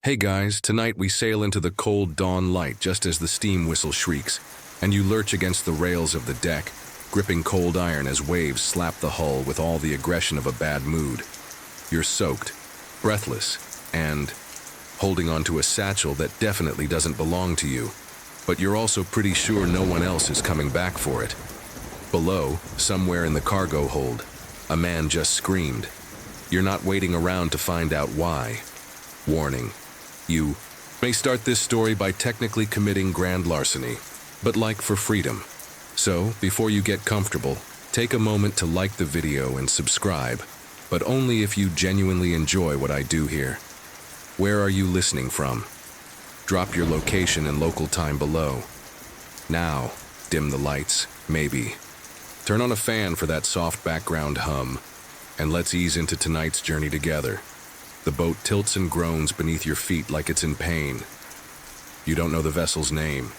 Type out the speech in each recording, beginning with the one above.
Hey guys, tonight we sail into the cold dawn light just as the steam whistle shrieks, and you lurch against the rails of the deck, gripping cold iron as waves slap the hull with all the aggression of a bad mood. You're soaked, breathless, and holding onto a satchel that definitely doesn't belong to you, but you're also pretty sure no one else is coming back for it. Below, somewhere in the cargo hold, a man just screamed. You're not waiting around to find out why. Warning. You may start this story by technically committing grand larceny, but like for freedom. So, before you get comfortable, take a moment to like the video and subscribe, but only if you genuinely enjoy what I do here. Where are you listening from? Drop your location and local time below. Now, dim the lights, maybe. Turn on a fan for that soft background hum, and let's ease into tonight's journey together. The boat tilts and groans beneath your feet like it's in pain. You don't know the vessel's name.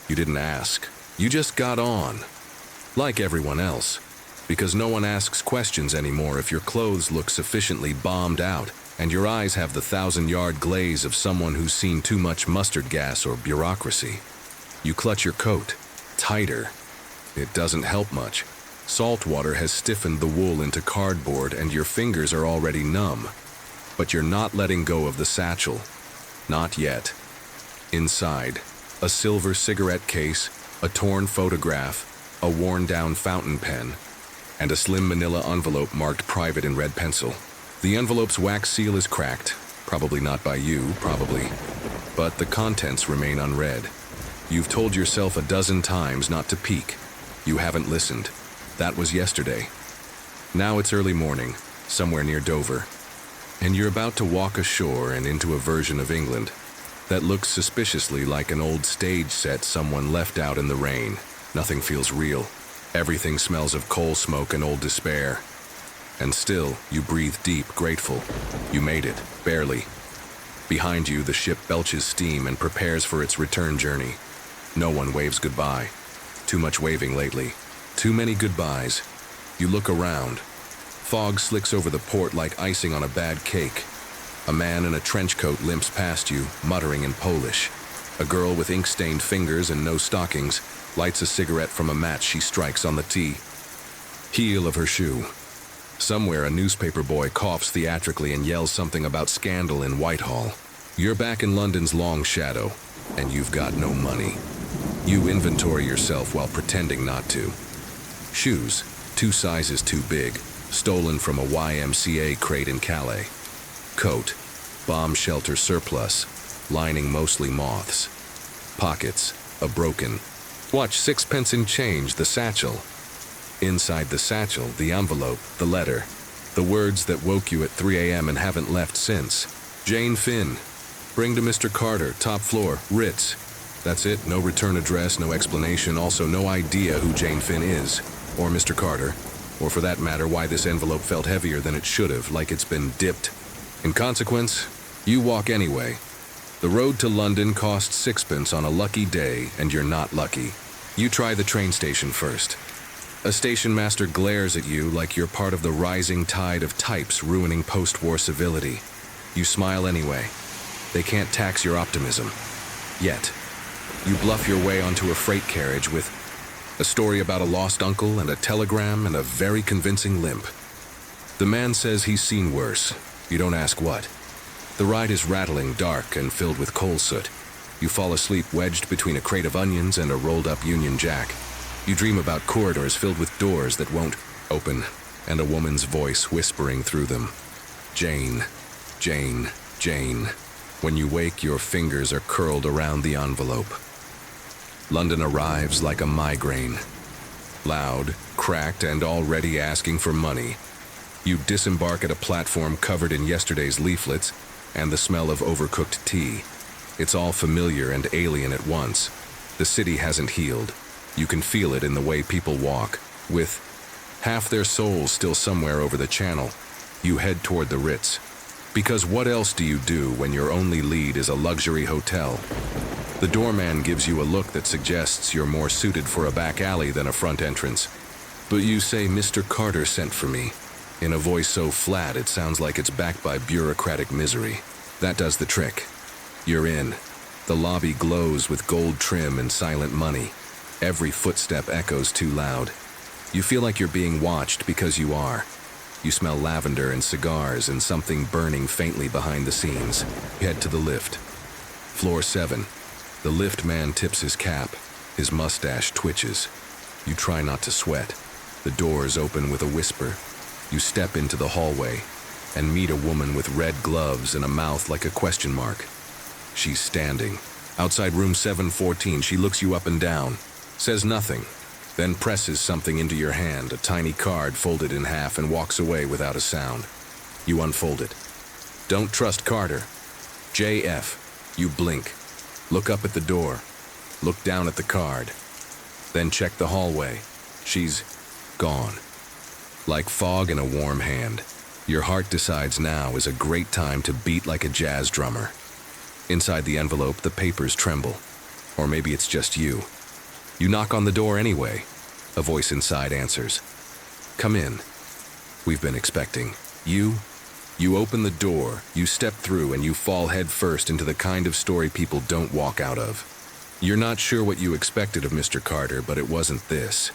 You didn't ask. You just got on. Like everyone else. Because no one asks questions anymore if your clothes look sufficiently bombed out and your eyes have the 1,000-yard glaze of someone who's seen too much mustard gas or bureaucracy. You clutch your coat. Tighter. It doesn't help much. Salt water has stiffened the wool into cardboard and your fingers are already numb. But you're not letting go of the satchel. Not yet. Inside, a silver cigarette case, a torn photograph, a worn-down fountain pen, and a slim manila envelope marked private in red pencil. The envelope's wax seal is cracked, probably not by you, probably, but the contents remain unread. You've told yourself a dozen times not to peek. You haven't listened. That was yesterday. Now it's early morning, somewhere near Dover, and you're about to walk ashore and into a version of England that looks suspiciously like an old stage set someone left out in the rain. Nothing feels real. Everything smells of coal smoke and old despair. And still, you breathe deep, grateful. You made it, barely. Behind you, the ship belches steam and prepares for its return journey. No one waves goodbye. Too much waving lately. Too many goodbyes. You look around. Fog slicks over the port like icing on a bad cake. A man in a trench coat limps past you, muttering in Polish. A girl with ink-stained fingers and no stockings lights a cigarette from a match she strikes on the heel of her shoe. Somewhere, a newspaper boy coughs theatrically and yells something about scandal in Whitehall. You're back in London's long shadow, and you've got no money. You inventory yourself while pretending not to. Shoes, 2 sizes too big, stolen from a YMCA crate in Calais. Coat, bomb shelter surplus, lining mostly moths. Pockets, a broken watch, 6 pence in change, the satchel. Inside the satchel, the envelope, the letter, the words that woke you at 3 a.m. and haven't left since. Jane Finn. Bring to Mr. Carter, top floor, Ritz. That's it, no return address, no explanation, also no idea who Jane Finn is, or Mr. Carter, or for that matter why this envelope felt heavier than it should have, like it's been dipped. In consequence, you walk anyway. The road to London costs 6 pence on a lucky day, and you're not lucky. You try the train station first. A station master glares at you like you're part of the rising tide of types ruining post-war civility. You smile anyway. They can't tax your optimism. Yet. You bluff your way onto a freight carriage with a story about a lost uncle and a telegram and a very convincing limp. The man says he's seen worse. You don't ask what. The ride is rattling, dark, and filled with coal soot. You fall asleep wedged between a crate of onions and a rolled-up Union Jack. You dream about corridors filled with doors that won't open, and a woman's voice whispering through them. Jane, Jane, Jane. When you wake, your fingers are curled around the envelope. London arrives like a migraine. Loud, cracked, and already asking for money. You disembark at a platform covered in yesterday's leaflets and the smell of overcooked tea. It's all familiar and alien at once. The city hasn't healed. You can feel it in the way people walk, with half their souls still somewhere over the channel. You head toward the Ritz. Because what else do you do when your only lead is a luxury hotel? The doorman gives you a look that suggests you're more suited for a back alley than a front entrance. But you say Mr. Carter sent for me, in a voice so flat it sounds like it's backed by bureaucratic misery. That does the trick. You're in. The lobby glows with gold trim and silent money. Every footstep echoes too loud. You feel like you're being watched because you are. You smell lavender and cigars and something burning faintly behind the scenes. You head to the lift. Floor 7. The lift man tips his cap. His mustache twitches. You try not to sweat. The doors open with a whisper. You step into the hallway and meet a woman with red gloves and a mouth like a question mark. She's standing. Outside room 714, she looks you up and down, says nothing, then presses something into your hand, a tiny card folded in half, and walks away without a sound. You unfold it. Don't trust Carter. JF. You blink. Look up at the door. Look down at the card. Then check the hallway. She's gone. Like fog in a warm hand. Your heart decides now is a great time to beat like a jazz drummer. Inside the envelope, the papers tremble. Or maybe it's just you. You knock on the door anyway. A voice inside answers. Come in. We've been expecting. You open the door, you step through, and you fall head first into the kind of story people don't walk out of. You're not sure what you expected of Mr. Carter, but it wasn't this.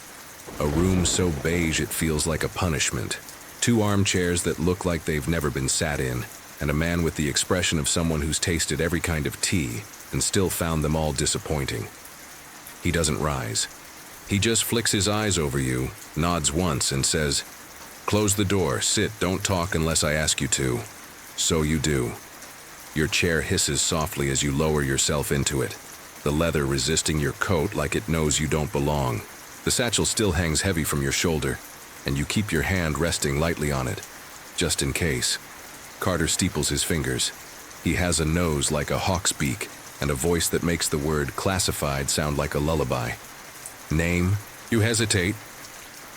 A room so beige it feels like a punishment. 2 armchairs that look like they've never been sat in, and a man with the expression of someone who's tasted every kind of tea and still found them all disappointing. He doesn't rise. He just flicks his eyes over you, nods once, and says, "Close the door, sit, don't talk unless I ask you to." So you do. Your chair hisses softly as you lower yourself into it, the leather resisting your coat like it knows you don't belong. The satchel still hangs heavy from your shoulder, and you keep your hand resting lightly on it, just in case. Carter steeples his fingers. He has a nose like a hawk's beak, and a voice that makes the word classified sound like a lullaby. Name? You hesitate.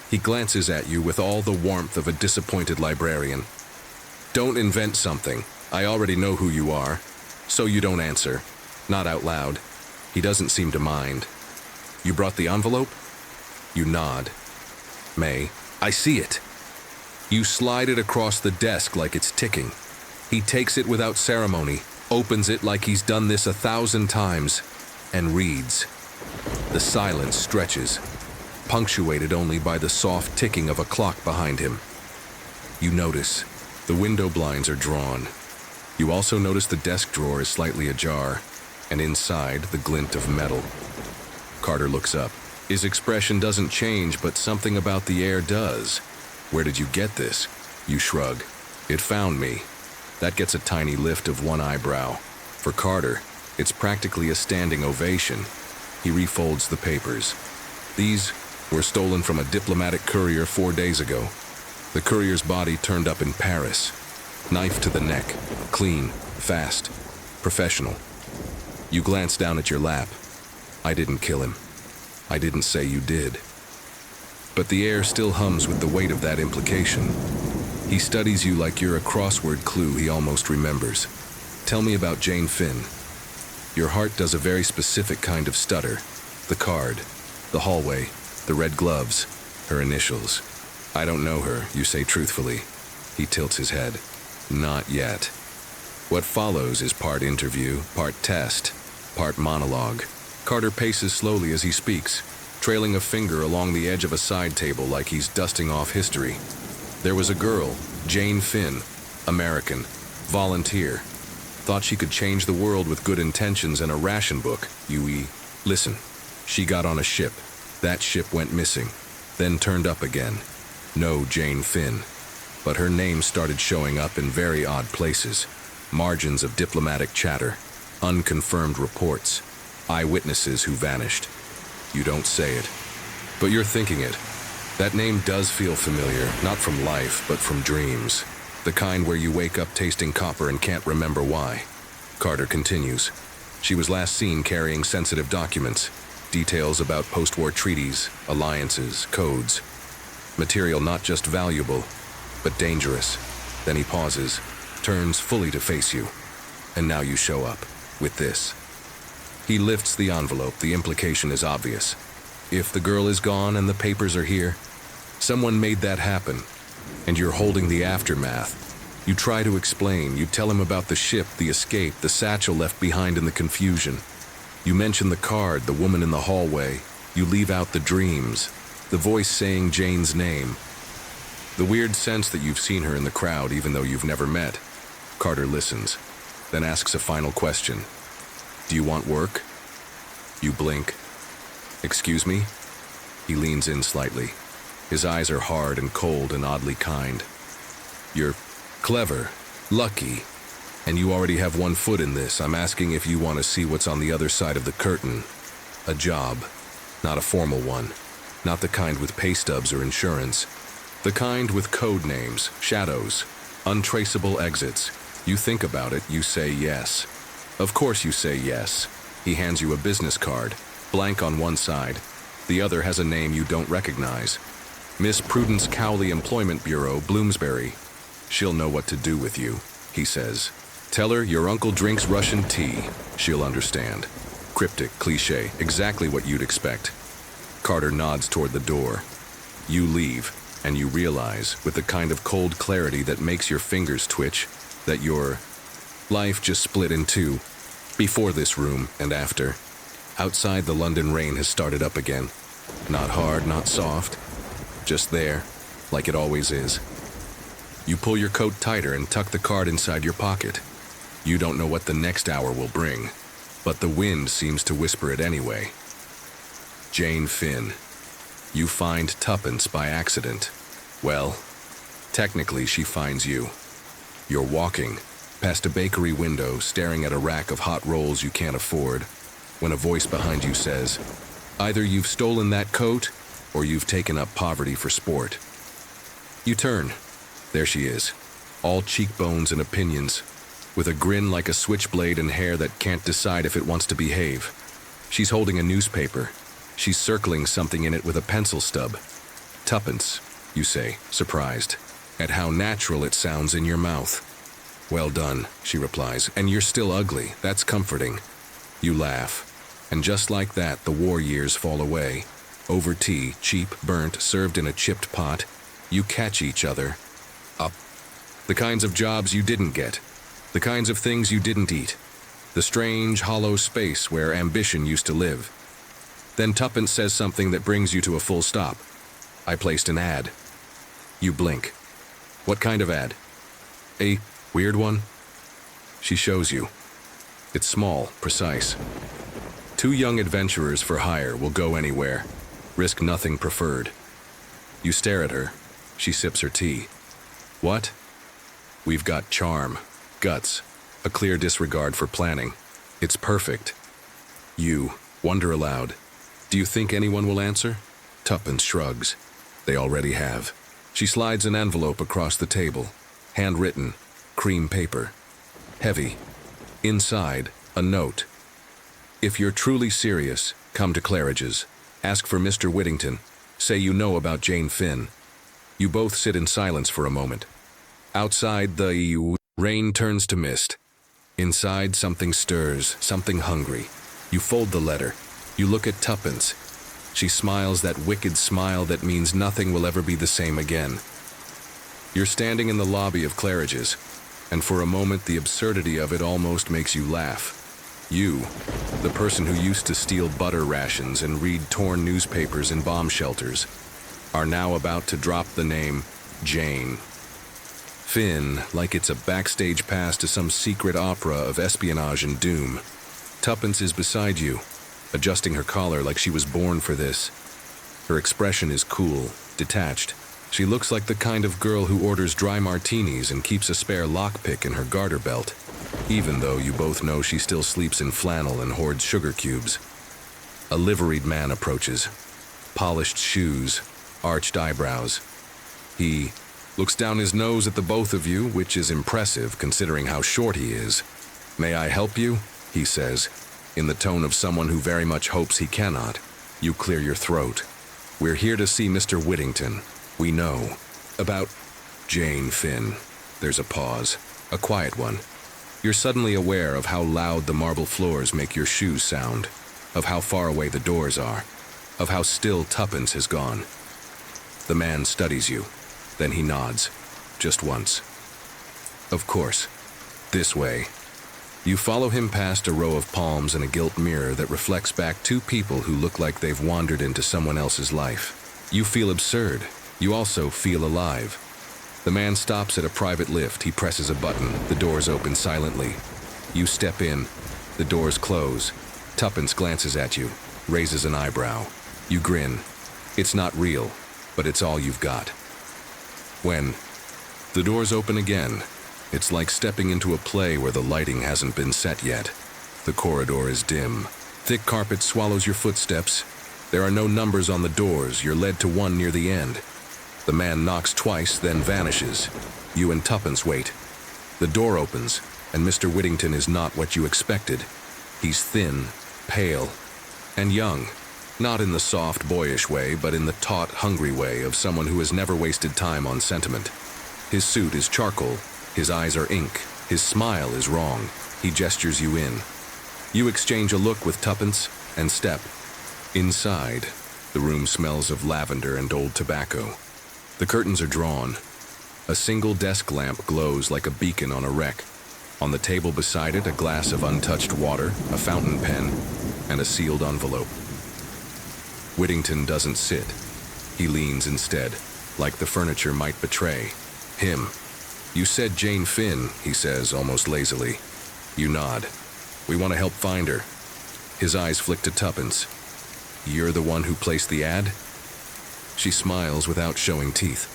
He glances at you with all the warmth of a disappointed librarian. Don't invent something. I already know who you are. So you don't answer. Not out loud. He doesn't seem to mind. You brought the envelope? You nod. May, I see it. You slide it across the desk like it's ticking. He takes it without ceremony, opens it like he's done this 1,000 times, and reads. The silence stretches, punctuated only by the soft ticking of a clock behind him. You notice the window blinds are drawn. You also notice the desk drawer is slightly ajar, and inside the glint of metal. Carter looks up. His expression doesn't change, but something about the air does. Where did you get this? You shrug. It found me. That gets a tiny lift of one eyebrow. For Carter, it's practically a standing ovation. He refolds the papers. These were stolen from a diplomatic courier 4 days ago. The courier's body turned up in Paris. Knife to the neck. Clean. Fast. Professional. You glance down at your lap. I didn't kill him. I didn't say you did. But the air still hums with the weight of that implication. He studies you like you're a crossword clue he almost remembers. Tell me about Jane Finn. Your heart does a very specific kind of stutter. The card, the hallway, the red gloves, her initials. I don't know her, you say truthfully. He tilts his head. Not yet. What follows is part interview, part test, part monologue. Carter paces slowly as he speaks, trailing a finger along the edge of a side table like he's dusting off history. There was a girl, Jane Finn, American, volunteer. Thought she could change the world with good intentions and a ration book, UE. Listen, she got on a ship. That ship went missing, then turned up again. No Jane Finn. But her name started showing up in very odd places. Margins of diplomatic chatter, unconfirmed reports, eyewitnesses who vanished. You don't say it, but you're thinking it. That name does feel familiar, not from life, but from dreams. The kind where you wake up tasting copper and can't remember why. Carter continues. She was last seen carrying sensitive documents, details about post-war treaties, alliances, codes. Material not just valuable, but dangerous. Then he pauses, turns fully to face you. And now you show up, with this. He lifts the envelope. The implication is obvious. If the girl is gone and the papers are here, someone made that happen, and you're holding the aftermath. You try to explain. You tell him about the ship, the escape, the satchel left behind in the confusion. You mention the card, the woman in the hallway. You leave out the dreams, the voice saying Jane's name. The weird sense that you've seen her in the crowd even though you've never met. Carter listens, then asks a final question. Do you want work? You blink. Excuse me? He leans in slightly. His eyes are hard and cold and oddly kind. You're clever, lucky, and you already have one foot in this. I'm asking if you want to see what's on the other side of the curtain. A job. Not a formal one. Not the kind with pay stubs or insurance. The kind with code names, shadows, untraceable exits. You think about it, you say yes. Of course you say yes. He hands you a business card, blank on one side. The other has a name you don't recognize. Miss Prudence Cowley Employment Bureau, Bloomsbury. She'll know what to do with you, he says. Tell her your uncle drinks Russian tea. She'll understand. Cryptic, cliché, exactly what you'd expect. Carter nods toward the door. You leave, and you realize, with the kind of cold clarity that makes your fingers twitch, that your life just split in two, before this room and after. Outside, the London rain has started up again. Not hard, not soft, just there, like it always is. You pull your coat tighter and tuck the card inside your pocket. You don't know what the next hour will bring, but the wind seems to whisper it anyway. Jane Finn. You find tuppence by accident. Well, technically she finds you. You're walking past a bakery window, staring at a rack of hot rolls you can't afford, when a voice behind you says, either you've stolen that coat, or you've taken up poverty for sport. You turn. There she is, all cheekbones and opinions, with a grin like a switchblade and hair that can't decide if it wants to behave. She's holding a newspaper. She's circling something in it with a pencil stub. Tuppence, you say, surprised, at how natural it sounds in your mouth. Well done, she replies, and you're still ugly. That's comforting. You laugh, and just like that, the war years fall away. Over tea, cheap, burnt, served in a chipped pot, you catch each other up. The kinds of jobs you didn't get, the kinds of things you didn't eat, the strange, hollow space where ambition used to live. Then Tuppence says something that brings you to a full stop. I placed an ad. You blink. What kind of ad? A weird one? She shows you. It's small, precise. 2 young adventurers for hire will go anywhere. Risk nothing preferred. You stare at her. She sips her tea. What? We've got charm, guts, a clear disregard for planning. It's perfect. You wonder aloud. Do you think anyone will answer? Tuppence shrugs. They already have. She slides an envelope across the table. Handwritten, cream paper. Heavy. Inside, a note. If you're truly serious, come to Claridge's. Ask for Mr. Whittington. Say you know about Jane Finn. You both sit in silence for a moment. Outside, the rain turns to mist. Inside, something stirs, something hungry. You fold the letter. You look at Tuppence. She smiles that wicked smile that means nothing will ever be the same again. You're standing in the lobby of Claridge's, and for a moment the absurdity of it almost makes you laugh. You, the person who used to steal butter rations and read torn newspapers in bomb shelters, are now about to drop the name Jane Finn like it's a backstage pass to some secret opera of espionage and doom. Tuppence is beside you, adjusting her collar like she was born for this. Her expression is cool, detached. She looks like the kind of girl who orders dry martinis and keeps a spare lockpick in her garter belt, even though you both know she still sleeps in flannel and hoards sugar cubes. A liveried man approaches. Polished shoes, arched eyebrows. He looks down his nose at the both of you, which is impressive considering how short he is. May I help you? He says, in the tone of someone who very much hopes he cannot. You clear your throat. We're here to see Mr. Whittington. We know about Jane Finn. There's a pause, a quiet one. You're suddenly aware of how loud the marble floors make your shoes sound, of how far away the doors are, of how still Tuppence has gone. The man studies you. Then he nods, just once. Of course. This way. You follow him past a row of palms and a gilt mirror that reflects back two people who look like they've wandered into someone else's life. You feel absurd. You also feel alive. The man stops at a private lift. He presses a button. The doors open silently. You step in. The doors close. Tuppence glances at you, raises an eyebrow. You grin. It's not real, but it's all you've got. When the doors open again, it's like stepping into a play where the lighting hasn't been set yet. The corridor is dim. Thick carpet swallows your footsteps. There are no numbers on the doors. You're led to one near the end. The man knocks twice, then vanishes. You and Tuppence wait. The door opens, and Mr. Whittington is not what you expected. He's thin, pale, and young. Not in the soft, boyish way, but in the taut, hungry way of someone who has never wasted time on sentiment. His suit is charcoal. His eyes are ink. His smile is wrong. He gestures you in. You exchange a look with Tuppence and step. Inside, the room smells of lavender and old tobacco. The curtains are drawn. A single desk lamp glows like a beacon on a wreck. On the table beside it, a glass of untouched water, a fountain pen, and a sealed envelope. Whittington doesn't sit. He leans instead, like the furniture might betray him. You said Jane Finn, he says, almost lazily. You nod. We want to help find her. His eyes flick to Tuppence. You're the one who placed the ad? She smiles without showing teeth.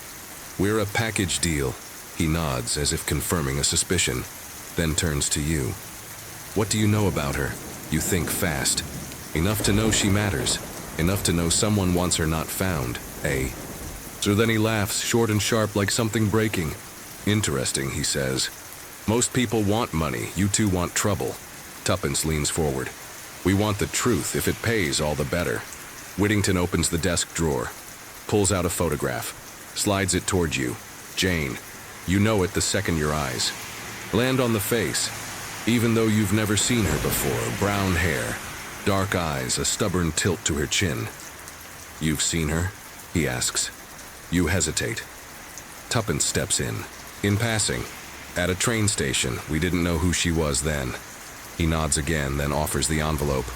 We're a package deal. He nods as if confirming a suspicion, then turns to you. What do you know about her? You think fast. Enough to know she matters. Enough to know someone wants her not found, eh? So then he laughs, short and sharp, like something breaking. Interesting, he says. Most people want money. You two want trouble. Tuppence leans forward. We want the truth. If it pays, all the better. Whittington opens the desk drawer, pulls out a photograph, slides it toward you. Jane. You know it the second your eyes land on the face, even though you've never seen her before. Brown hair, dark eyes, a stubborn tilt to her chin. You've seen her? He asks. You hesitate. Tuppence steps in. In passing. At a train station. We didn't know who she was then. He nods again, then offers the envelope.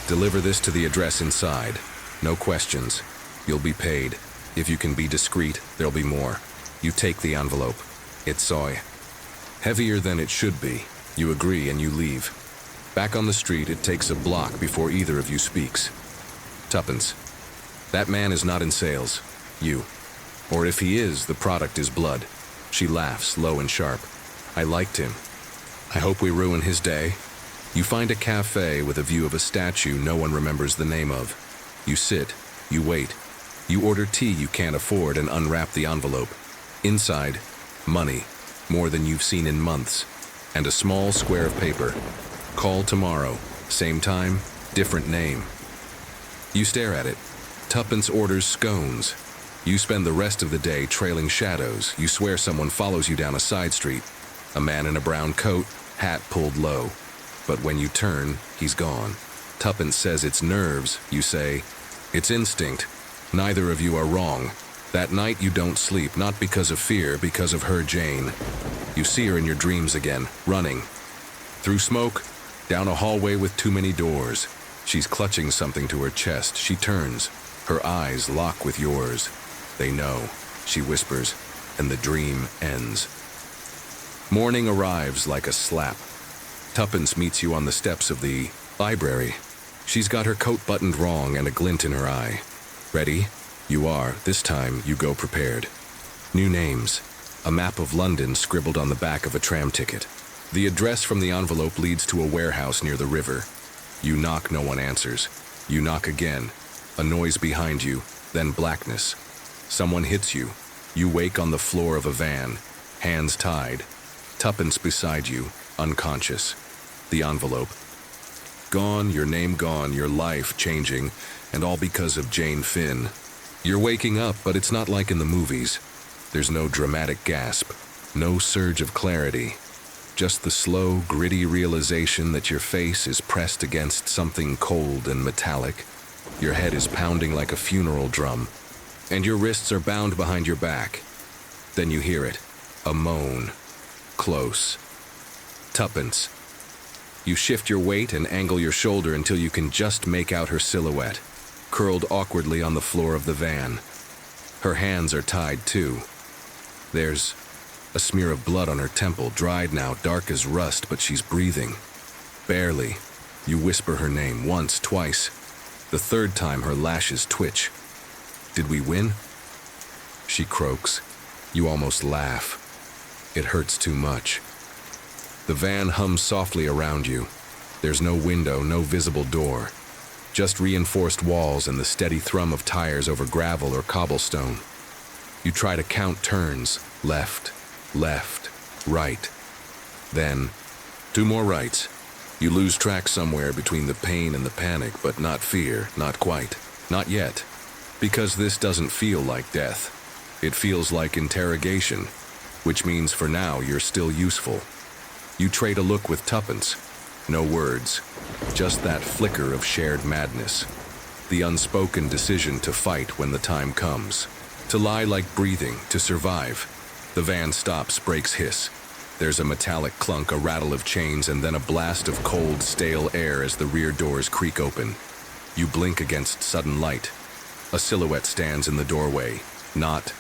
Deliver this to the address inside. No questions. You'll be paid. If you can be discreet, there'll be more. You take the envelope. It's soy. Heavier than it should be. You agree and you leave. Back on the street, it takes a block before either of you speaks. Tuppence. That man is not in sales. You. Or if he is, the product is blood. She laughs, low and sharp. I liked him. I hope we ruin his day. You find a cafe with a view of a statue no one remembers the name of. You sit. You wait. You order tea you can't afford and unwrap the envelope. Inside, money. More than you've seen in months. And a small square of paper. Call tomorrow. Same time, different name. You stare at it. Tuppence orders scones. You spend the rest of the day trailing shadows. You swear someone follows you down a side street. A man in a brown coat, hat pulled low. But when you turn, he's gone. Tuppence says it's nerves. You say, it's instinct. Neither of you are wrong. That night you don't sleep, not because of fear, because of her, Jane. You see her in your dreams again, running. Through smoke, down a hallway with too many doors. She's clutching something to her chest. She turns. Her eyes lock with yours. They know, she whispers, and the dream ends. Morning arrives like a slap. Tuppence meets you on the steps of the library. She's got her coat buttoned wrong and a glint in her eye. Ready? You are. This time, you go prepared. New names. A map of London scribbled on the back of a tram ticket. The address from the envelope leads to a warehouse near the river. You knock, no one answers. You knock again. A noise behind you, then blackness. Someone hits you. You wake on the floor of a van, hands tied. Tuppence beside you, unconscious. The envelope. Gone, your name gone, your life changing, and all because of Jane Finn. You're waking up, but it's not like in the movies. There's no dramatic gasp, no surge of clarity. Just the slow, gritty realization that your face is pressed against something cold and metallic. Your head is pounding like a funeral drum, and your wrists are bound behind your back. Then you hear it, a moan. close. Tuppence. You shift your weight and angle your shoulder until you can just make out her silhouette, curled awkwardly on the floor of the van. Her hands are tied too. There's a smear of blood on her temple, dried now, dark as rust, but she's breathing. Barely. You whisper her name once, twice. The third time her lashes twitch. Did we win? She croaks. You almost laugh. It hurts too much. The van hums softly around you. There's no window, no visible door. Just reinforced walls and the steady thrum of tires over gravel or cobblestone. You try to count turns. Left, right. Then, 2 more rights. You lose track somewhere between the pain and the panic, but not fear, not quite. Not yet. Because this doesn't feel like death. It feels like interrogation, which means for now you're still useful. You trade a look with Tuppence. No words, just that flicker of shared madness. The unspoken decision to fight when the time comes. To lie like breathing, to survive. The van stops, brakes hiss. There's a metallic clunk, a rattle of chains, and then a blast of cold, stale air as the rear doors creak open. You blink against sudden light. A silhouette stands in the doorway. Not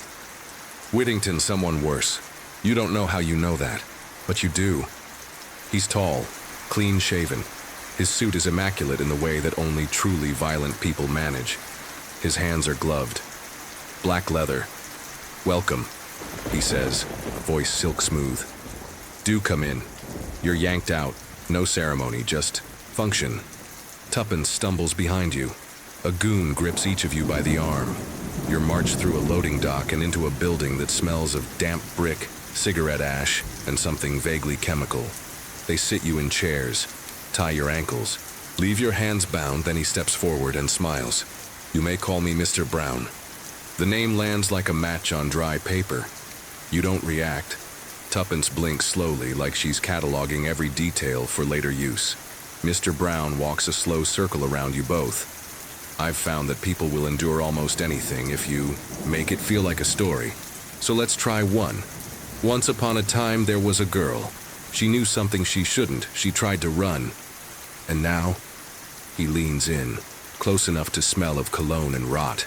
Whittington, someone worse. You don't know how you know that, but you do. He's tall, clean-shaven. His suit is immaculate in the way that only truly violent people manage. His hands are gloved. Black leather. "Welcome," he says, voice silk smooth. "Do come in." You're yanked out. No ceremony, just function. Tuppence stumbles behind you. A goon grips each of you by the arm. You're marched through a loading dock and into a building that smells of damp brick, cigarette ash, and something vaguely chemical. They sit you in chairs, tie your ankles, leave your hands bound, then he steps forward and smiles. "You may call me Mr. Brown." The name lands like a match on dry paper. You don't react. Tuppence blinks slowly, like she's cataloging every detail for later use. Mr. Brown walks a slow circle around you both. "I've found that people will endure almost anything if you make it feel like a story. So let's try one. Once upon a time, there was a girl. She knew something she shouldn't. She tried to run. And now?" He leans in, close enough to smell of cologne and rot.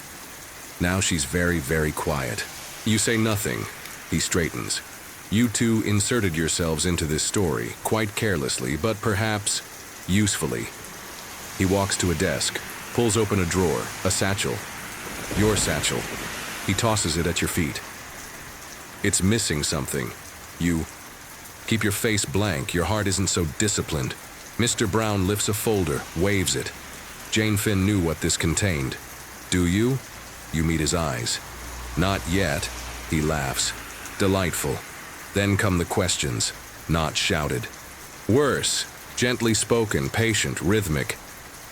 Now she's very, very quiet. You say nothing. He straightens. You two inserted yourselves into this story, quite carelessly, but perhaps usefully. He walks to a desk, pulls open a drawer, a satchel. Your satchel. He tosses it at your feet. It's missing something. You keep your face blank. Your heart isn't so disciplined. Mr. Brown lifts a folder, waves it. Jane Finn knew what this contained. Do you? You meet his eyes. Not yet. He laughs. Delightful. Then come the questions, not shouted. Worse, gently spoken, patient, rhythmic.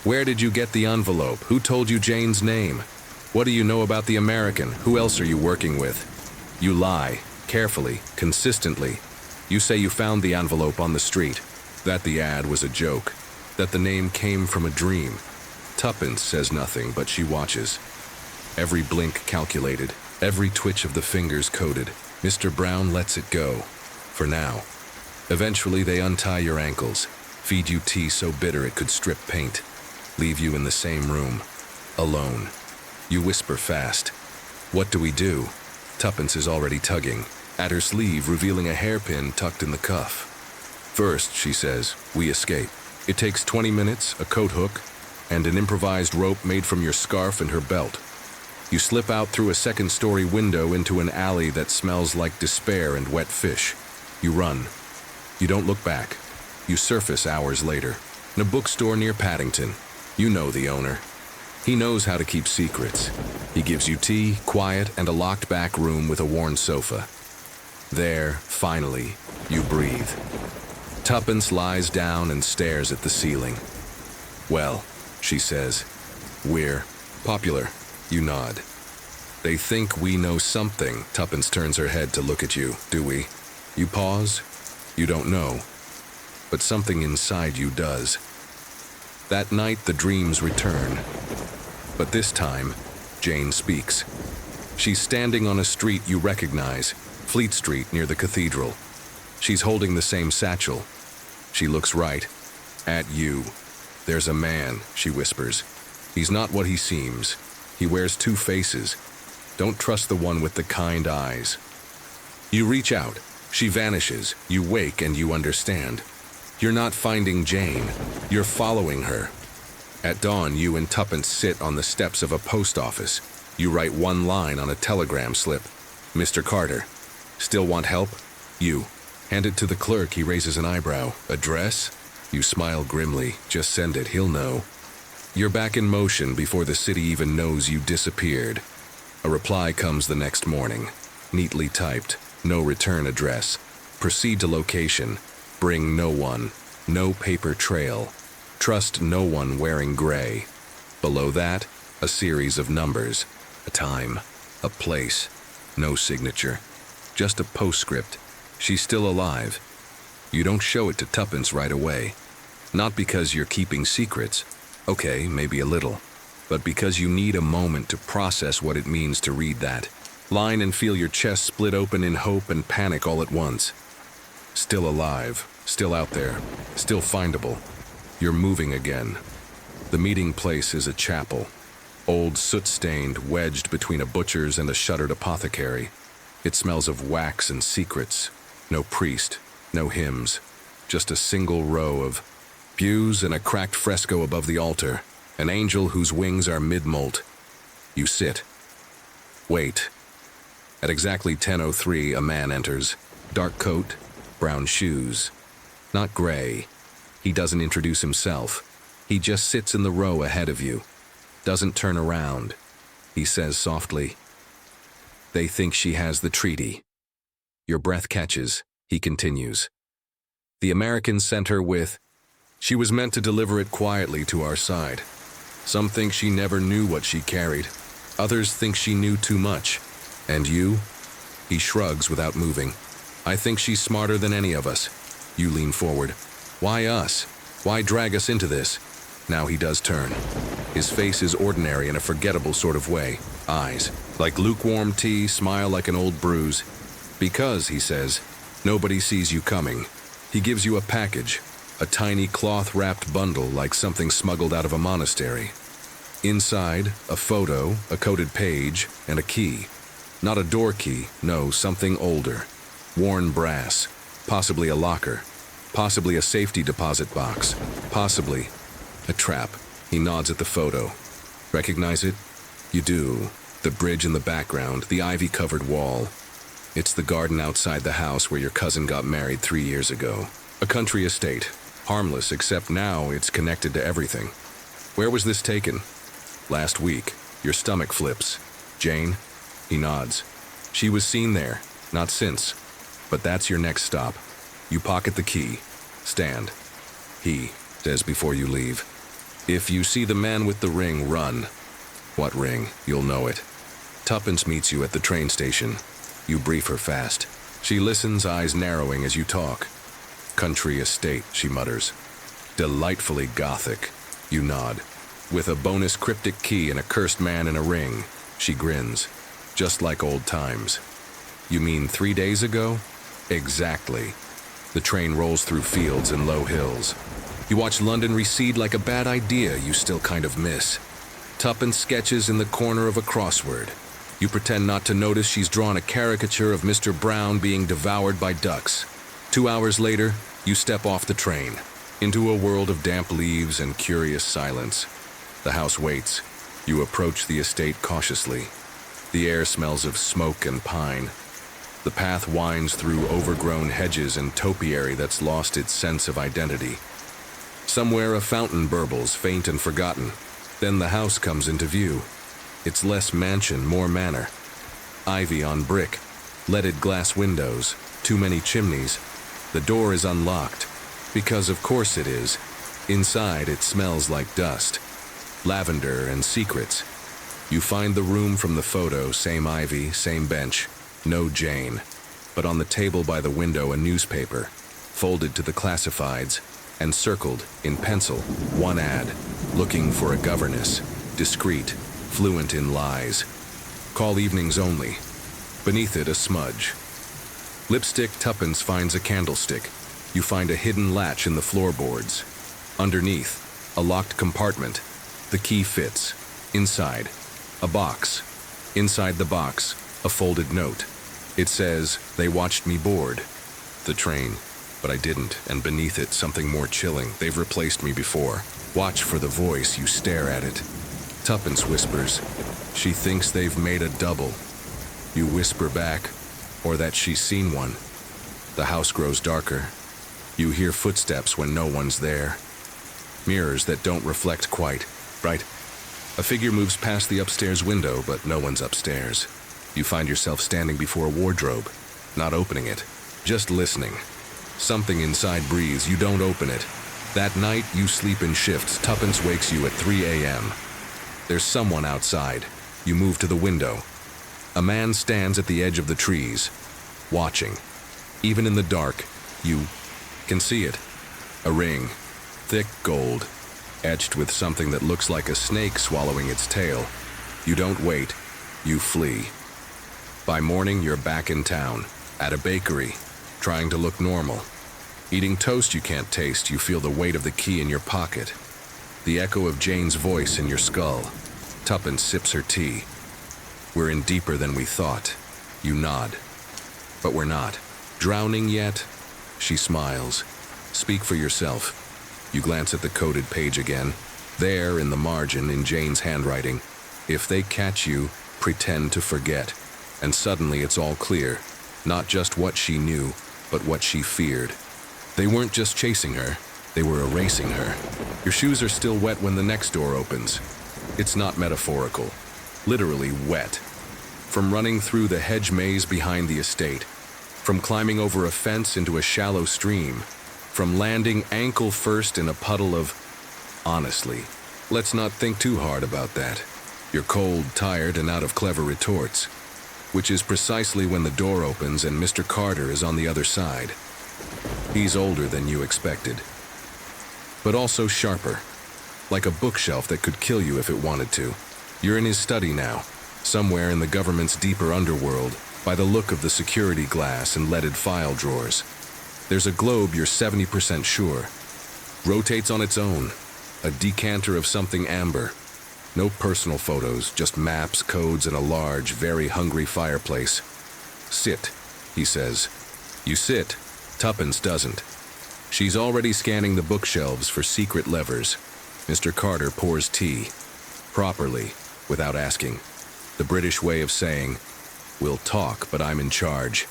Where did you get the envelope? Who told you Jane's name? What do you know about the American? Who else are you working with? You lie, carefully, consistently. You say you found the envelope on the street, that the ad was a joke, that the name came from a dream. Tuppence says nothing, but she watches. Every blink calculated, every twitch of the fingers coded. Mr. Brown lets it go, for now. Eventually they untie your ankles, feed you tea so bitter it could strip paint, leave you in the same room, alone. You whisper fast. What do we do? Tuppence is already tugging, at her sleeve revealing a hairpin tucked in the cuff. First, she says, we escape. It takes 20 minutes, a coat hook, and an improvised rope made from your scarf and her belt. You slip out through a second-story window into an alley that smells like despair and wet fish. You run. You don't look back. You surface hours later, in a bookstore near Paddington. You know the owner. He knows how to keep secrets. He gives you tea, quiet, and a locked back room with a worn sofa. There, finally, you breathe. Tuppence lies down and stares at the ceiling. Well, she says, we're popular. You nod. They think we know something. Tuppence turns her head to look at you. Do we? You pause. You don't know. But something inside you does. That night the dreams return. But this time, Jane speaks. She's standing on a street you recognize, Fleet Street near the cathedral. She's holding the same satchel. She looks right. At you. There's a man, she whispers. He's not what he seems. He wears two faces. Don't trust the one with the kind eyes. You reach out. She vanishes. You wake and you understand. You're not finding Jane. You're following her. At dawn, you and Tuppence sit on the steps of a post office. You write one line on a telegram slip. Mr. Carter. Still want help? You. Hand it to the clerk. He raises an eyebrow. Address? You smile grimly. Just send it. He'll know. You're back in motion before the city even knows you disappeared. A reply comes the next morning. Neatly typed. No return address. Proceed to location. Bring no one. No paper trail. Trust no one wearing gray. Below that, a series of numbers. A time. A place. No signature. Just a postscript. She's still alive. You don't show it to Tuppence right away. Not because you're keeping secrets. Okay, maybe a little. But because you need a moment to process what it means to read that line and feel your chest split open in hope and panic all at once. Still alive. Still out there. Still findable. You're moving again. The meeting place is a chapel. Old, soot-stained, wedged between a butcher's and a shuttered apothecary. It smells of wax and secrets. No priest, no hymns. Just a single row of pews and a cracked fresco above the altar. An angel whose wings are mid-molt. You sit. Wait. At exactly 10:03, a man enters. Dark coat, brown shoes. Not gray. He doesn't introduce himself. He just sits in the row ahead of you. Doesn't turn around. He says softly, "They think she has the treaty." Your breath catches. He continues. "The Americans sent her with. She was meant to deliver it quietly to our side. Some think she never knew what she carried. Others think she knew too much. And you?" He shrugs without moving. "I think she's smarter than any of us." You lean forward. "Why us? Why drag us into this?" Now he does turn. His face is ordinary in a forgettable sort of way. Eyes, like lukewarm tea, smile like an old bruise. "Because," he says, "nobody sees you coming." He gives you a package, a tiny cloth-wrapped bundle like something smuggled out of a monastery. Inside, a photo, a coded page, and a key. Not a door key, no, something older. Worn brass, possibly a locker, possibly a safety deposit box, possibly a trap. He nods at the photo. Recognize it? You do. The bridge in the background, the ivy-covered wall. It's the garden outside the house where your cousin got married 3 years ago. A country estate. Harmless, except now it's connected to everything. Where was this taken? Last week. Your stomach flips. Jane? He nods. She was seen there, not since. But that's your next stop. You pocket the key. Stand. He says before you leave, "If you see the man with the ring, run." What ring? You'll know it. Tuppence meets you at the train station. You brief her fast. She listens, eyes narrowing as you talk. "Country estate," she mutters. "Delightfully gothic." You nod. "With a bonus cryptic key and a cursed man in a ring." She grins. "Just like old times." "You mean 3 days ago?" "Exactly." The train rolls through fields and low hills. You watch London recede like a bad idea you still kind of miss. Tuppence sketches in the corner of a crossword. You pretend not to notice she's drawn a caricature of Mr. Brown being devoured by ducks. 2 hours later, you step off the train, into a world of damp leaves and curious silence. The house waits. You approach the estate cautiously. The air smells of smoke and pine. The path winds through overgrown hedges and topiary that's lost its sense of identity. Somewhere a fountain burbles, faint and forgotten. Then the house comes into view. It's less mansion, more manor. Ivy on brick, leaded glass windows, too many chimneys. The door is unlocked, because of course it is. Inside it smells like dust, lavender and secrets. You find the room from the photo, same ivy, same bench. No Jane, but on the table by the window a newspaper, folded to the classifieds, and circled, in pencil, one ad, looking for a governess, discreet, fluent in lies. Call evenings only. Beneath it a smudge. Lipstick Tuppence finds a candlestick. You find a hidden latch in the floorboards. Underneath, a locked compartment. The key fits. Inside, a box. Inside the box, a folded note. It says, "They watched me board the train, but I didn't," and beneath it, something more chilling. "They've replaced me before. Watch for the voice." You stare at it. Tuppence whispers, "She thinks they've made a double." You whisper back, "Or that she's seen one." The house grows darker. You hear footsteps when no one's there. Mirrors that don't reflect quite right. A figure moves past the upstairs window, but no one's upstairs. You find yourself standing before a wardrobe, not opening it, just listening. Something inside breathes. You don't open it. That night, you sleep in shifts. Tuppence wakes you at 3 a.m. There's someone outside. You move to the window. A man stands at the edge of the trees, watching. Even in the dark, you can see it. A ring, thick gold, etched with something that looks like a snake swallowing its tail. You don't wait, you flee. By morning, you're back in town, at a bakery, trying to look normal. Eating toast you can't taste. You feel the weight of the key in your pocket. The echo of Jane's voice in your skull. Tuppence sips her tea. "We're in deeper than we thought." You nod. "But we're not. Drowning yet?" She smiles. "Speak for yourself." You glance at the coded page again. There, in the margin, in Jane's handwriting, "If they catch you, pretend to forget." And suddenly it's all clear. Not just what she knew, but what she feared. They weren't just chasing her, they were erasing her. Your shoes are still wet when the next door opens. It's not metaphorical. Literally wet. From running through the hedge maze behind the estate. From climbing over a fence into a shallow stream. From landing ankle first in a puddle of... Honestly, let's not think too hard about that. You're cold, tired, and out of clever retorts. Which is precisely when the door opens and Mr. Carter is on the other side. He's older than you expected. But also sharper. Like a bookshelf that could kill you if it wanted to. You're in his study now, somewhere in the government's deeper underworld, by the look of the security glass and leaded file drawers. There's a globe you're 70% sure. Rotates on its own. A decanter of something amber. No personal photos, just maps, codes, and a large, very hungry fireplace. "Sit," he says. You sit. Tuppence doesn't. She's already scanning the bookshelves for secret levers. Mr. Carter pours tea. Properly, without asking. The British way of saying, "We'll talk, but I'm in charge."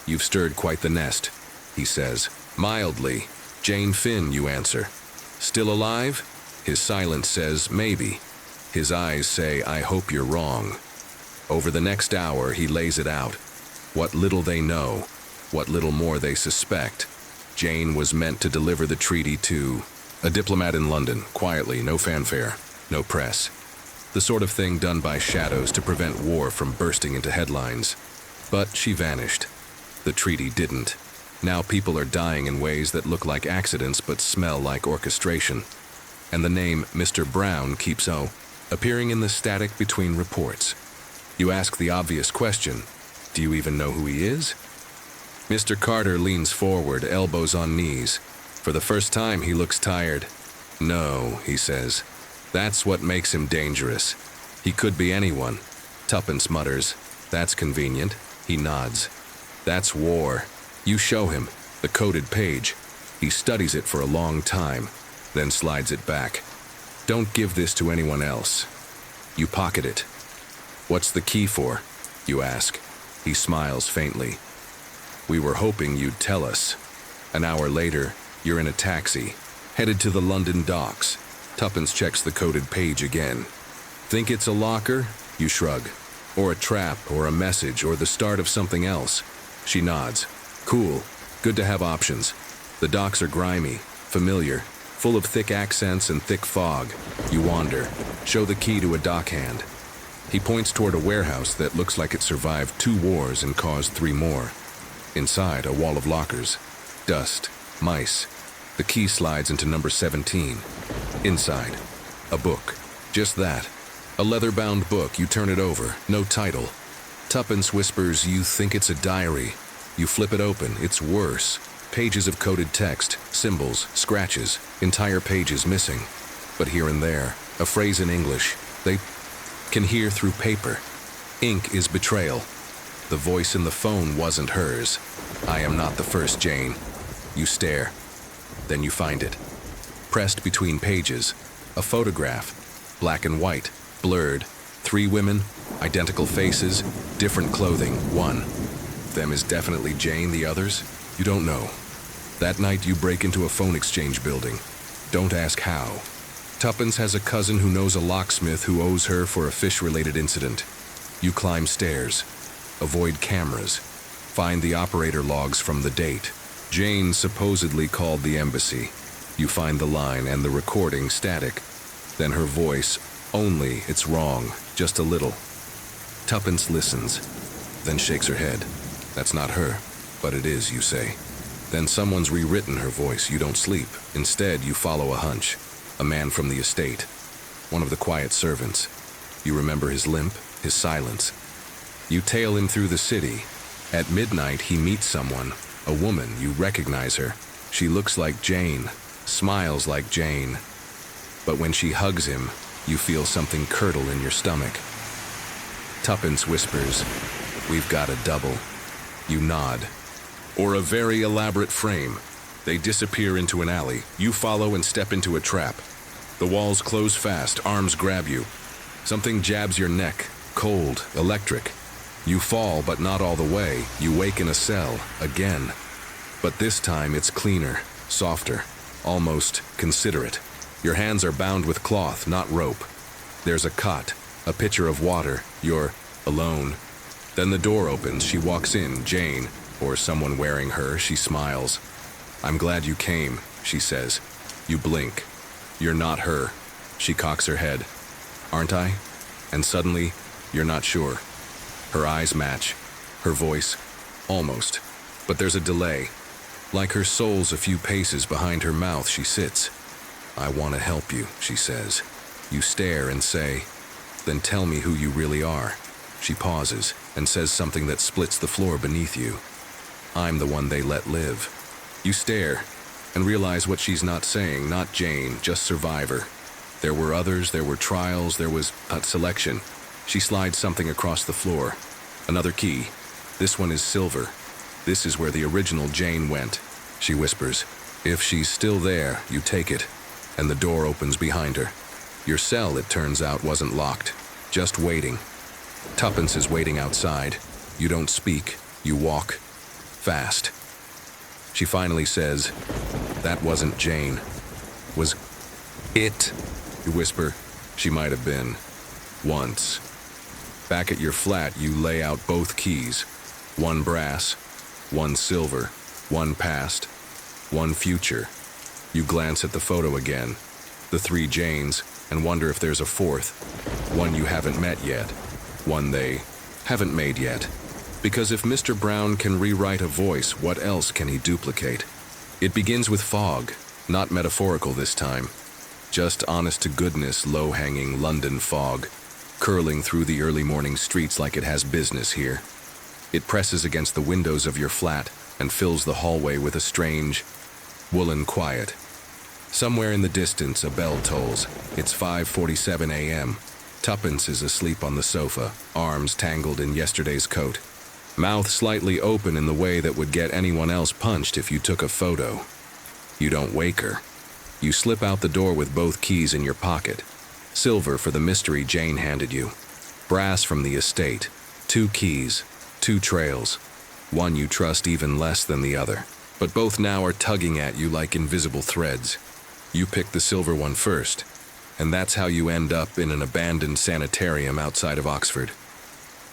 "You've stirred quite the nest," he says. Mildly. "Jane Finn," you answer. "Still alive?" His silence says, "Maybe." His eyes say, "I hope you're wrong." Over the next hour, he lays it out. What little they know, what little more they suspect. Jane was meant to deliver the treaty to a diplomat in London, quietly, no fanfare, no press. The sort of thing done by shadows to prevent war from bursting into headlines. But she vanished. The treaty didn't. Now people are dying in ways that look like accidents but smell like orchestration. And the name Mr. Brown keeps appearing in the static between reports. You ask the obvious question, do you even know who he is? Mr. Carter leans forward, elbows on knees. For the first time, he looks tired. "No," he says. "That's what makes him dangerous. He could be anyone." Tuppence mutters. "That's convenient." He nods. "That's war." You show him the coded page. He studies it for a long time, then slides it back. "Don't give this to anyone else." You pocket it. "What's the key for?" you ask. He smiles faintly. "We were hoping you'd tell us." An hour later, you're in a taxi, headed to the London docks. Tuppence checks the coded page again. "Think it's a locker?" You shrug. "Or a trap, or a message, or the start of something else." She nods. "Cool. Good to have options." The docks are grimy, familiar, full of thick accents and thick fog. You wander. Show the key to a dockhand. He points toward a warehouse that looks like it survived 2 wars and caused 3 more. Inside, a wall of lockers. Dust. Mice. The key slides into number 17. Inside, a book. Just that. A leather-bound book. You turn it over. No title. Tuppence whispers, "You think it's a diary?" You flip it open, it's worse. Pages of coded text, symbols, scratches, entire pages missing. But here and there, a phrase in English. They can hear through paper. Ink is betrayal. The voice in the phone wasn't hers. I am not the first, Jane. You stare. Then you find it. Pressed between pages, a photograph, black and white, blurred. 3 women, identical faces, different clothing, one. Them is definitely Jane, the others? You don't know. That night you break into a phone exchange building. Don't ask how. Tuppence has a cousin who knows a locksmith who owes her for a fish-related incident. You climb stairs, avoid cameras, find the operator logs from the date. Jane supposedly called the embassy. You find the line and the recording static. Then her voice, only it's wrong, just a little. Tuppence listens, then shakes her head. That's not her, but it is, you say. Then someone's rewritten her voice. You don't sleep. Instead, you follow a hunch. A man from the estate. One of the quiet servants. You remember his limp, his silence. You tail him through the city. At midnight, he meets someone. A woman. You recognize her. She looks like Jane. Smiles like Jane. But when she hugs him, you feel something curdle in your stomach. Tuppence whispers, "We've got a double." You nod. Or a very elaborate frame. They disappear into an alley. You follow and step into a trap. The walls close fast, arms grab you. Something jabs your neck, cold, electric. You fall, but not all the way. You wake in a cell, again. But this time it's cleaner, softer, almost considerate. Your hands are bound with cloth, not rope. There's a cot, a pitcher of water. You're alone. Then the door opens. She walks in, Jane, or someone wearing her. She smiles. "I'm glad you came," she says. You blink. You're not her. She cocks her head. "Aren't I?" And suddenly, you're not sure. Her eyes match. Her voice, almost. But there's a delay. Like her soul's a few paces behind her mouth, she sits. "I want to help you," she says. You stare and say, "Then tell me who you really are." She pauses and says something that splits the floor beneath you. "I'm the one they let live." You stare and realize what she's not saying, not Jane, just survivor. There were others, there were trials, there was a selection. She slides something across the floor. Another key. This one is silver. This is where the original Jane went. She whispers. If she's still there, you take it. And the door opens behind her. Your cell, it turns out, wasn't locked. Just waiting. Tuppence is waiting outside. You don't speak. You walk. Fast. She finally says, "That wasn't Jane. Was it?" You whisper, "She might have been. Once." Back at your flat, you lay out both keys. One brass, one silver, one past, one future. You glance at the photo again, the three Janes, and wonder if there's a fourth. One you haven't met yet. One they haven't made yet. Because if Mr. Brown can rewrite a voice, what else can he duplicate? It begins with fog, not metaphorical this time. Just honest-to-goodness, low-hanging London fog, curling through the early morning streets like it has business here. It presses against the windows of your flat and fills the hallway with a strange, woolen quiet. Somewhere in the distance, a bell tolls. It's 5:47 a.m. Tuppence is asleep on the sofa, arms tangled in yesterday's coat. Mouth slightly open in the way that would get anyone else punched if you took a photo. You don't wake her. You slip out the door with both keys in your pocket. Silver for the mystery Jane handed you. Brass from the estate. 2 keys, 2 trails. One you trust even less than the other. But both now are tugging at you like invisible threads. You pick the silver one first, and that's how you end up in an abandoned sanitarium outside of Oxford.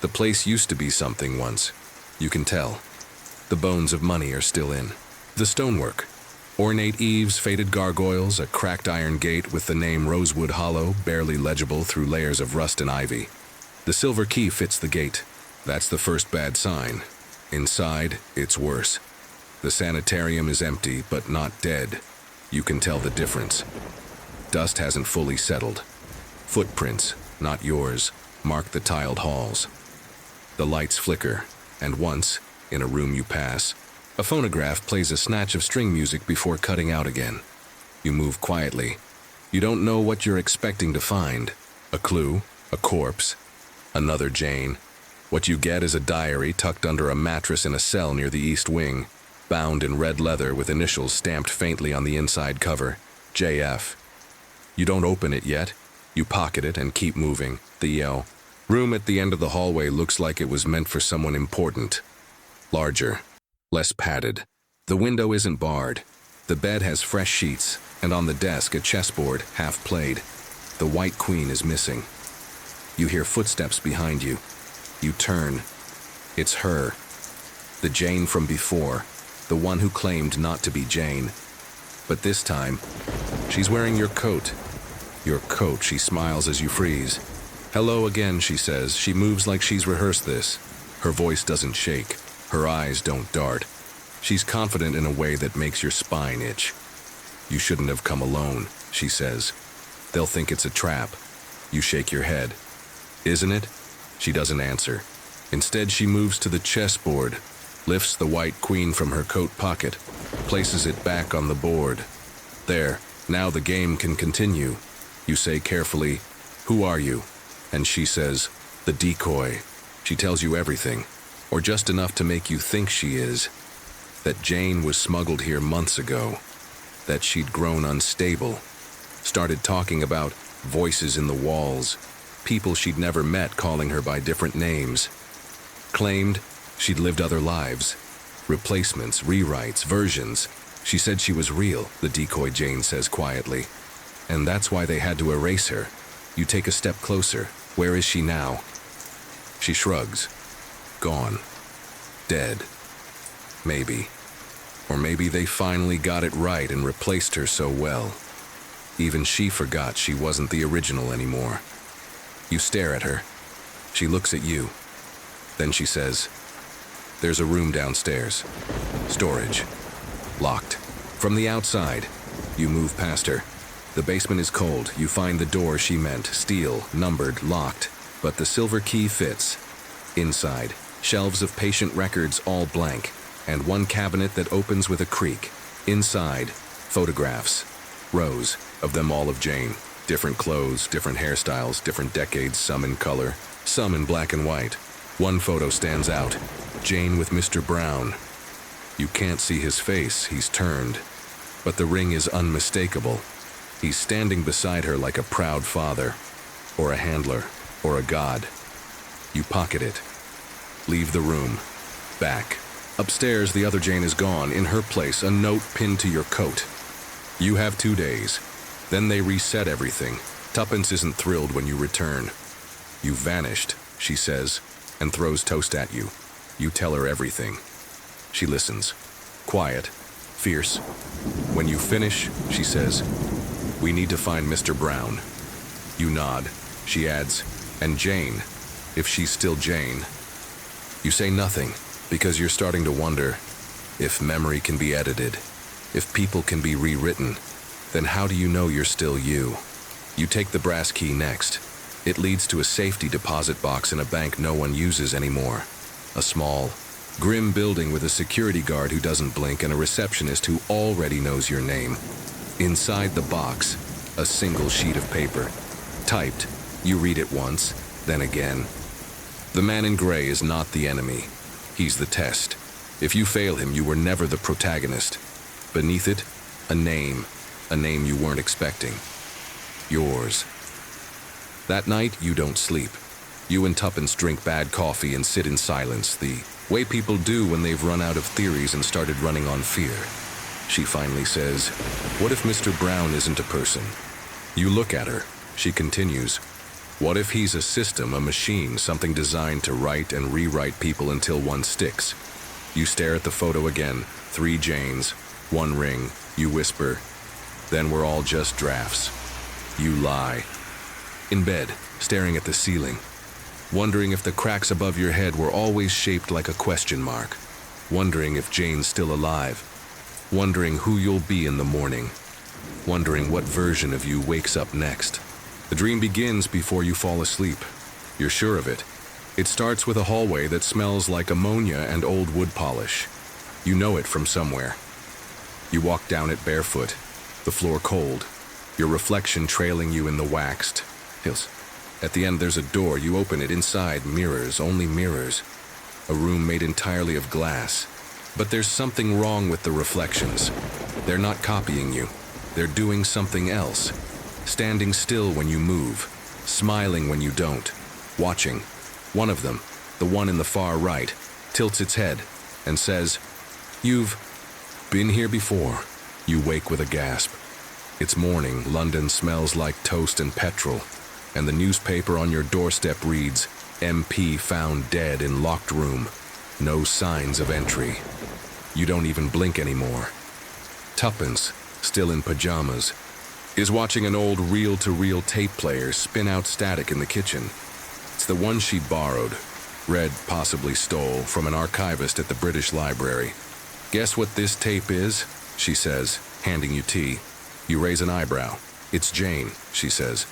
The place used to be something once. You can tell. The bones of money are still in. The stonework. Ornate eaves, faded gargoyles, a cracked iron gate with the name Rosewood Hollow, barely legible through layers of rust and ivy. The silver key fits the gate. That's the first bad sign. Inside, it's worse. The sanitarium is empty, but not dead. You can tell the difference. Dust hasn't fully settled. Footprints, not yours, mark the tiled halls. The lights flicker, and once, in a room you pass. A phonograph plays a snatch of string music before cutting out again. You move quietly. You don't know what you're expecting to find. A clue, a corpse, another Jane. What you get is a diary tucked under a mattress in a cell near the east wing, bound in red leather with initials stamped faintly on the inside cover, JF. You don't open it yet. You pocket it and keep moving. The room at the end of the hallway looks like it was meant for someone important. Larger, less padded. The window isn't barred. The bed has fresh sheets, and on the desk a chessboard, half played. The white queen is missing. You hear footsteps behind you. You turn. It's her. The Jane from before, the one who claimed not to be Jane. But this time, she's wearing your coat. Your coat, she smiles as you freeze. Hello again, she says. She moves like she's rehearsed this. Her voice doesn't shake. Her eyes don't dart. She's confident in a way that makes your spine itch. You shouldn't have come alone, she says. They'll think it's a trap. You shake your head. Isn't it? She doesn't answer. Instead, she moves to the chessboard, lifts the white queen from her coat pocket, places it back on the board. There, now the game can continue. You say carefully, "Who are you?" And she says, "The decoy." She tells you everything, or just enough to make you think she is. That Jane was smuggled here months ago. That she'd grown unstable. Started talking about voices in the walls, people she'd never met calling her by different names. Claimed she'd lived other lives. Replacements, rewrites, versions. She said she was real, the decoy Jane says quietly. And that's why they had to erase her. You take a step closer. Where is she now? She shrugs. Gone. Dead. Maybe. Or maybe they finally got it right and replaced her so well. Even she forgot she wasn't the original anymore. You stare at her. She looks at you. Then she says, "There's a room downstairs. Storage. Locked. From the outside." You move past her. The basement is cold. You find the door she meant, steel, numbered, locked, but the silver key fits. Inside, shelves of patient records all blank, and one cabinet that opens with a creak. Inside, photographs. Rows of them, all of Jane. Different clothes, different hairstyles, different decades, some in color, some in black and white. One photo stands out. Jane with Mr. Brown. You can't see his face, he's turned. But the ring is unmistakable. He's standing beside her like a proud father, or a handler, or a god. You pocket it. Leave the room. Back. Upstairs, the other Jane is gone. In her place, a note pinned to your coat. You have 2 days. Then they reset everything. Tuppence isn't thrilled when you return. You vanished, she says, and throws toast at you. You tell her everything. She listens. Quiet. Fierce. When you finish, she says, "We need to find Mr. Brown." You nod. She adds, "And Jane, if she's still Jane." You say nothing, because you're starting to wonder if memory can be edited, if people can be rewritten, then how do you know you're still you? You take the brass key next. It leads to a safety deposit box in a bank no one uses anymore. A small, grim building with a security guard who doesn't blink and a receptionist who already knows your name. Inside the box, a single sheet of paper. Typed, you read it once, then again. The man in gray is not the enemy. He's the test. If you fail him, you were never the protagonist. Beneath it, a name you weren't expecting. Yours. That night, you don't sleep. You and Tuppence drink bad coffee and sit in silence, the way people do when they've run out of theories and started running on fear. She finally says, "What if Mr. Brown isn't a person?" You look at her. She continues, "What if he's a system, a machine, something designed to write and rewrite people until one sticks?" You stare at the photo again. 3 Janes, 1 ring. You whisper, "Then we're all just drafts." You lie. In bed, staring at the ceiling, wondering if the cracks above your head were always shaped like a question mark, wondering if Jane's still alive, wondering who you'll be in the morning, wondering what version of you wakes up next. The dream begins before you fall asleep. You're sure of it. It starts with a hallway that smells like ammonia and old wood polish. You know it from somewhere. You walk down it barefoot, the floor cold, your reflection trailing you in the waxed hills. At the end there's a door. You open it. Inside, mirrors, only mirrors. A room made entirely of glass. But there's something wrong with the reflections. They're not copying you. They're doing something else. Standing still when you move, smiling when you don't, watching. One of them, the one in the far right, tilts its head and says, "You've been here before." You wake with a gasp. It's morning. London smells like toast and petrol, and the newspaper on your doorstep reads, "MP found dead in locked room. No signs of entry." You don't even blink anymore. Tuppence, still in pajamas, is watching an old reel-to-reel tape player spin out static in the kitchen. It's the one she borrowed, read, possibly stole, from an archivist at the British Library. "Guess what this tape is?" she says, handing you tea. You raise an eyebrow. "It's Jane," she says.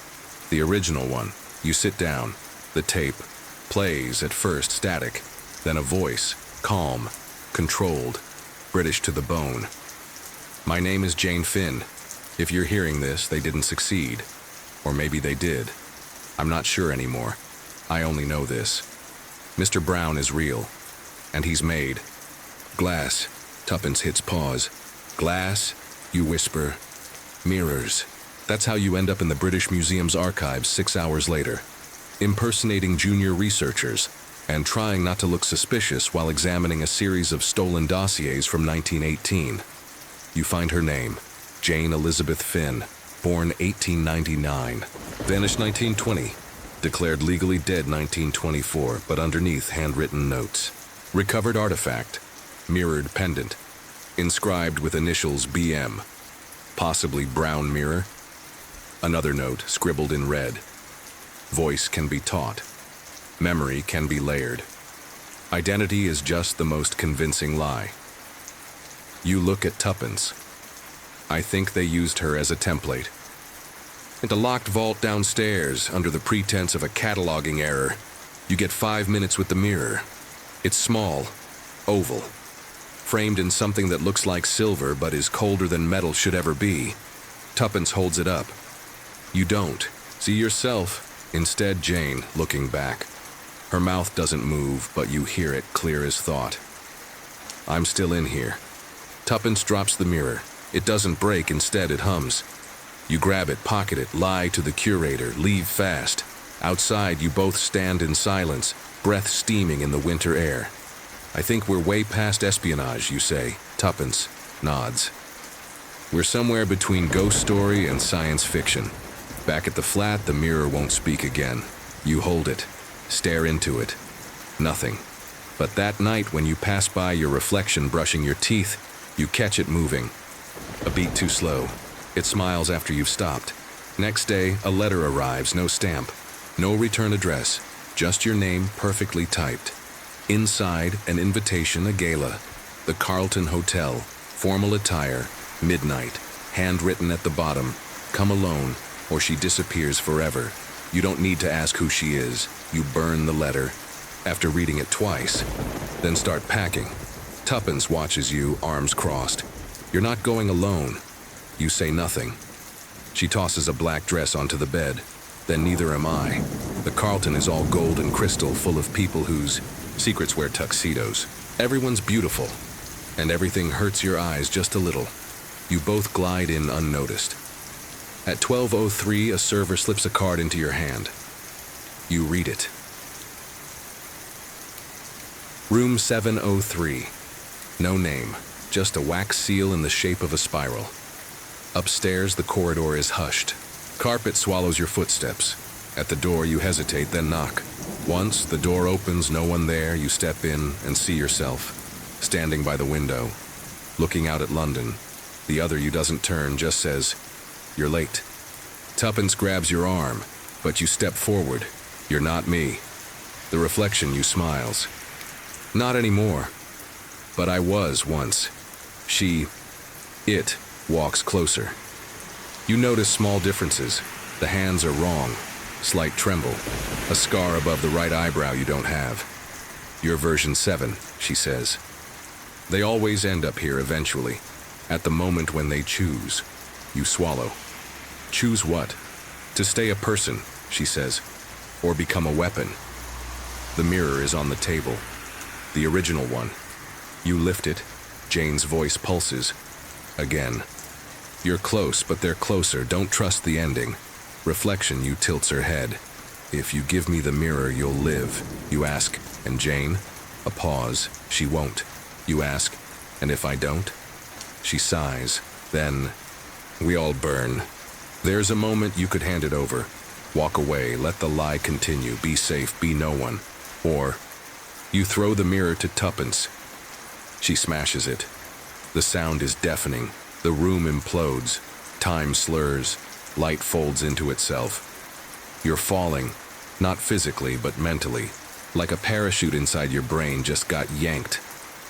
"The original one." You sit down. The tape plays, at first static, then a voice, calm, controlled, British to the bone. "My name is Jane Finn. If you're hearing this, they didn't succeed. Or maybe they did. I'm not sure anymore. I only know this. Mr. Brown is real. And he's made. Glass." Tuppence hits pause. "Glass," you whisper. "Mirrors." That's how you end up in the British Museum's archives 6 hours later, impersonating junior researchers and trying not to look suspicious while examining a series of stolen dossiers from 1918. You find her name, Jane Elizabeth Finn, born 1899, vanished 1920, declared legally dead 1924, but underneath handwritten notes. Recovered artifact, mirrored pendant, inscribed with initials BM, possibly brown mirror. Another note scribbled in red. Voice can be taught. Memory can be layered. Identity is just the most convincing lie. You look at Tuppence. I think they used her as a template. In a locked vault downstairs, under the pretense of a cataloging error, you get 5 minutes with the mirror. It's small, oval, framed in something that looks like silver but is colder than metal should ever be. Tuppence holds it up. You don't see yourself. Instead, Jane, looking back. Her mouth doesn't move, but you hear it clear as thought. "I'm still in here." Tuppence drops the mirror. It doesn't break, instead it hums. You grab it, pocket it, lie to the curator, leave fast. Outside, you both stand in silence, breath steaming in the winter air. "I think we're way past espionage," you say. Tuppence nods. "We're somewhere between ghost story and science fiction." Back at the flat, the mirror won't speak again. You hold it, stare into it. Nothing. But that night, when you pass by your reflection brushing your teeth, you catch it moving. A beat too slow. It smiles after you've stopped. Next day, a letter arrives, no stamp, no return address, just your name perfectly typed. Inside, an invitation, a gala. The Carlton Hotel, formal attire, midnight, handwritten at the bottom, "Come alone, or she disappears forever." You don't need to ask who she is. You burn the letter, after reading it twice, then start packing. Tuppence watches you, arms crossed. You're not going alone. You say nothing. She tosses a black dress onto the bed. Then neither am I. The Carlton is all gold and crystal, full of people whose secrets wear tuxedos. Everyone's beautiful, and everything hurts your eyes just a little. You both glide in unnoticed. At 12:03, a server slips a card into your hand. You read it. Room 703. No name, just a wax seal in the shape of a spiral. Upstairs, the corridor is hushed. Carpet swallows your footsteps. At the door, you hesitate, then knock. Once the door opens, no one there, you step in and see yourself, standing by the window, looking out at London. The other you doesn't turn, just says, "You're late." Tuppence grabs your arm, but you step forward. "You're not me." The reflection you smiles. "Not anymore. But I was once." It walks closer. You notice small differences. The hands are wrong. Slight tremble, a scar above the right eyebrow you don't have. You're version 7, she says. They always end up here eventually, at the moment when they choose. You swallow. Choose what? To stay a person, she says, or become a weapon. The mirror is on the table, the original one. You lift it, Jane's voice pulses. Again. You're close, but they're closer. Don't trust the ending. Reflection, you tilts her head. If you give me the mirror, you'll live. You ask, and Jane? A pause. She won't. You ask, and if I don't? She sighs. Then, we all burn. There's a moment you could hand it over. Walk away, let the lie continue, be safe, be no one. Or, you throw the mirror to tuppence. She smashes it. The sound is deafening. The room implodes. Time slurs. Light folds into itself. You're falling, not physically, but mentally. Like a parachute inside your brain just got yanked.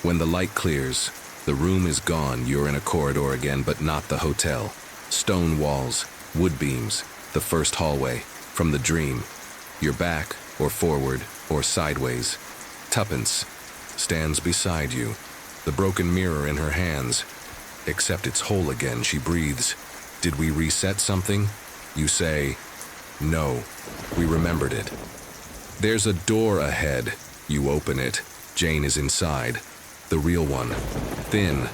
When the light clears, the room is gone. You're in a corridor again, but not the hotel. Stone walls, wood beams, the first hallway, from the dream. You're back, or forward, or sideways. Tuppence stands beside you, the broken mirror in her hands. Except it's whole again, she breathes. Did we reset something? You say, no, we remembered it. There's a door ahead. You open it. Jane is inside. The real one. Thin,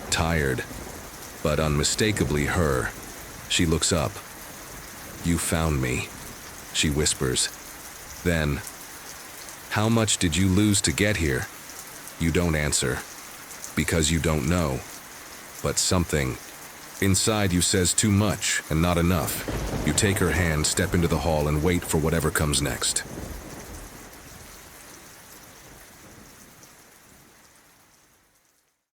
tired, but unmistakably her. She looks up. You found me, she whispers. Then, how much did you lose to get here? You don't answer, because you don't know. But something inside you says too much and not enough. You take her hand, step into the hall, and wait for whatever comes next.